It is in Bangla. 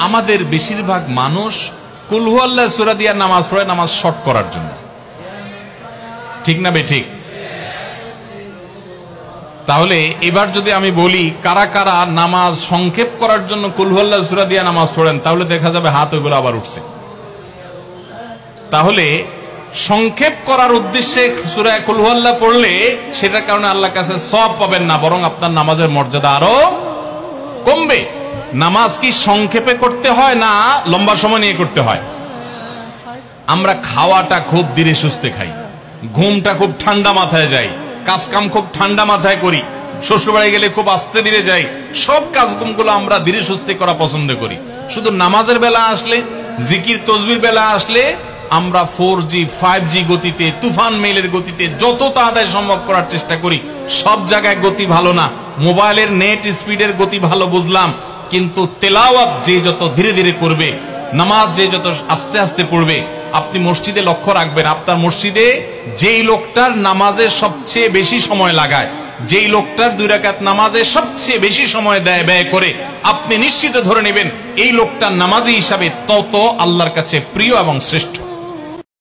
আমাদের বেশিরভাগ মানুষ কুল হুয়াল্লাহ সূরা দিয়ে নামাজ পড়ে নামাজ শর্ট করার জন্য, ঠিক না বেঠিক? তাহলে এবার যদি আমি বলি কারা কারা নামাজ সংক্ষেপ করার জন্য কুল হুয়াল্লাহ সূরা দিয়ে নামাজ পড়েন, তাহলে দেখা যাবে হাত ওইগুলো আবার উঠছে। তাহলে সংক্ষেপ করার উদ্দেশ্যে সূরা কুল হুয়াল্লাহ পড়লে সেটার কারণে আল্লাহর কাছে সওয়াব পাবেন না, বরং আপনার নামাজের মর্যাদা আরো কমবে। নামাজ কি সংক্ষেপে করতে হয় না লম্বা সময় নিয়ে করতে হয়? আমরা খাওয়াটা খুব ধীরে সুস্থে খাই, ঘুমটা খুব ঠান্ডা মাথায় যাই, কাজ কাম খুব ঠান্ডা মাথায় করি, শ্বশুরবাড়ি গেলে খুব আস্তে ধীরে যাই, সব কাজগুলো আমরা ধীরে সুস্থে করা পছন্দ করি। শুধু নামাজের বেলা আসলে, জিকির তসবির বেলা আসলে আমরা 4G 5G গতিতে, তুফান মেলের গতিতে যত তাড়াতাড়ি সম্ভব করার চেষ্টা করি। সব জায়গায় গতি ভালো না, মোবাইলের নেট স্পিডের গতি ভালো বুঝলাম, কিন্তু তেলাওয়াত যে যত ধীরে ধীরে করবে, নামাজ যে যত আস্তে আস্তে পড়বে। আপনি মসজিদে লক্ষ্য রাখবেন, আপনার মসজিদে যেই লোকটার নামাজে সবচেয়ে বেশি সময় লাগায়, যেই লোকটার 2 রাকাত নামাজে সবচেয়ে বেশি সময় ব্যয় করে, আপনি নিশ্চিত ধরে নেবেন এই লোকটার নামাজি হিসাবে তত আল্লাহর কাছে প্রিয় এবং শ্রেষ্ঠ।